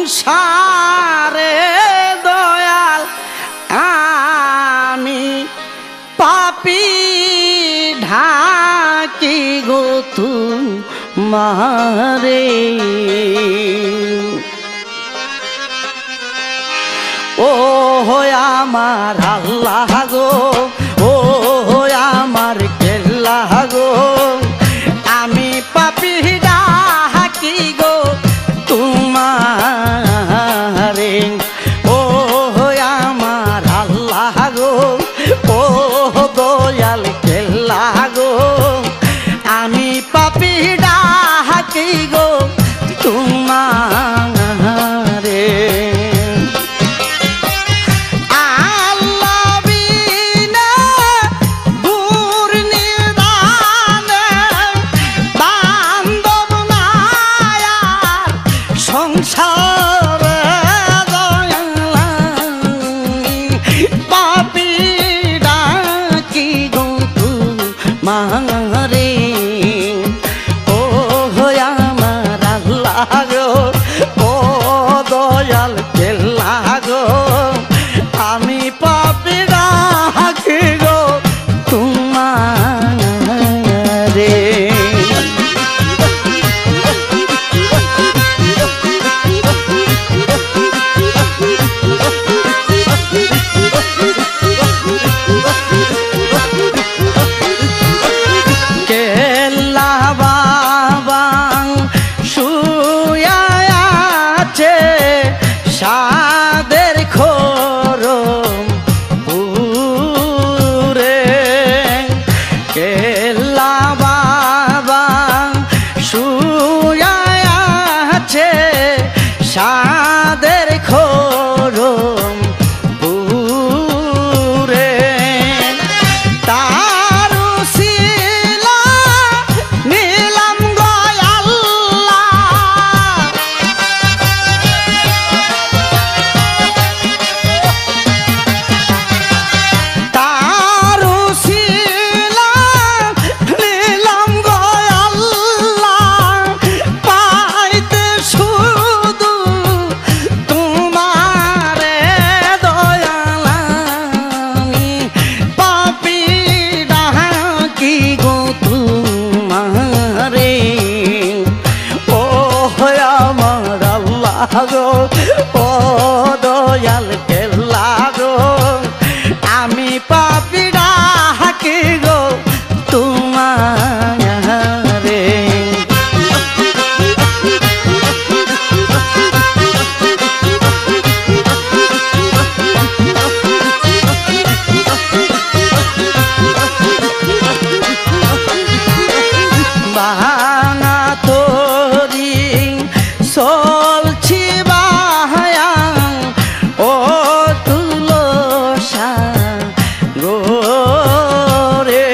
সংসারে দয়াল আমি পাপী ঢাকি গো তোমারে ও আমার আল্লাহ গো ও আমার কেল্লা গো আমি পাপী ডাকি গো তোমারে ও আমার আল্লাহ গো ও দয়াল কেল্লা গো আমি পাপী ডাকি গো তোমারে মারে ও আমার আল্লাহ গো ও দয়াল কেল্লা গো আমি পাপী ডাকি গো তোমারে সাদের খরম পুরে কেল্লা বাবা শুয়া আছে সাদের খরম পুরে তার শিলা নিলাম গয়াল্লা গো ও দয়াল কেল্লা গো আমি পাপী ডাকি গো তোমারে বাহানা তোরি চলছি বাহায়াং ও তুলসা গোরে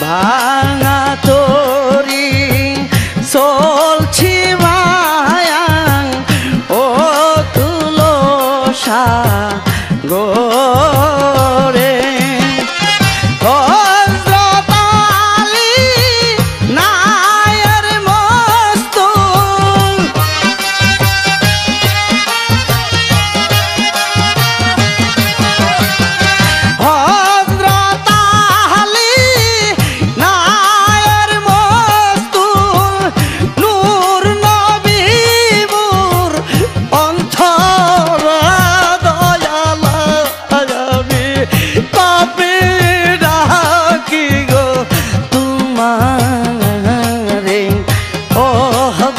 ভাঙা তোরি চলছি বাহায়াং ও তুলসা গোরে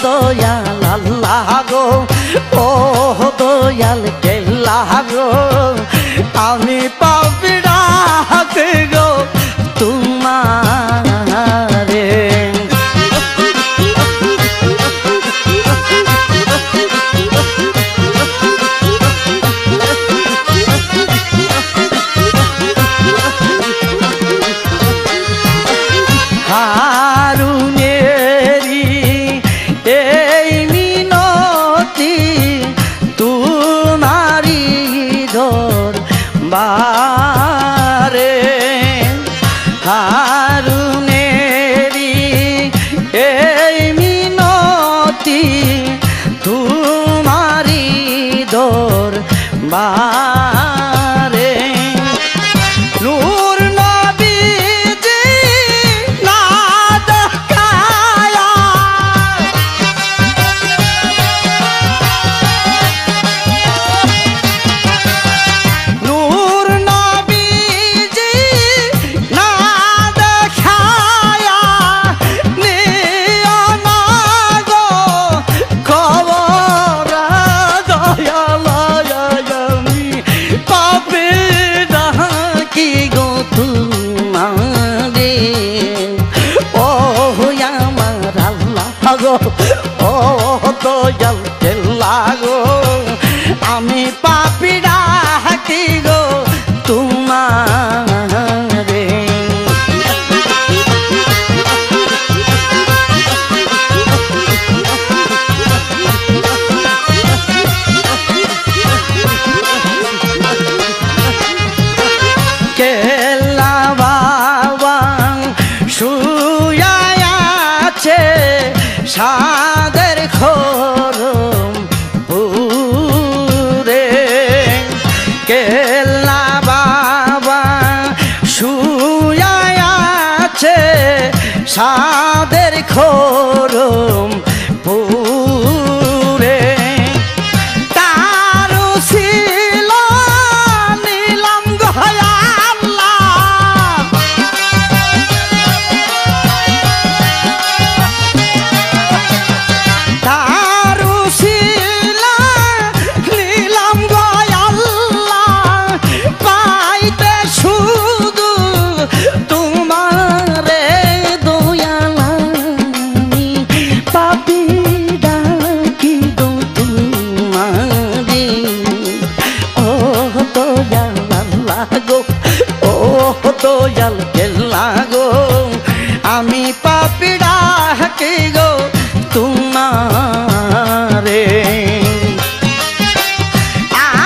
দয়াল আল্লাহ গো ও দয়াল কেল্লা গো আমি পাপী ডাকি গো তোমারে হারুনেরি এই মিনতি তোমারি ধর বা গো ও দয়াল কেল্লা গো আমি পাপি ডাকি গো তোমারে কেল্লা বাবা শুয়া আছে সাদের খরম পুরে কেল্লা বাবা শুয়া আছে সাদের খরম পুরে তারও ছিল নিলাম গয়া দয়াল কেল্লা গো আমি পাপি ডাকি গো তোমারে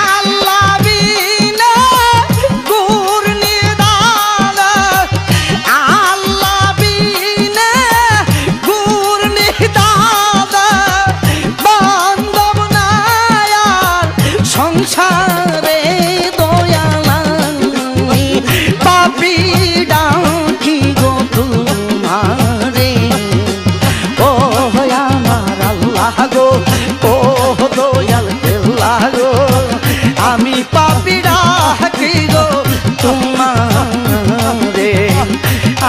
আল্লাহ বিনে গুর নিদান আল্লাহ বিনে গুর নিদান বান্ধব নাই আর সংসারে দয়াল পাপি ডাকি গো তোমারে ও আমার আল্লাহ গো ও দয়াল কেল্লা গো আমি পাপি ডাকি গো তোমারে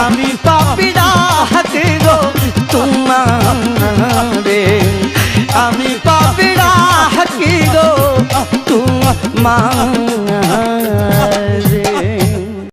আমি পাপি ডাকি গো তোমারে আমি পাপি ডাকি গো তোমারে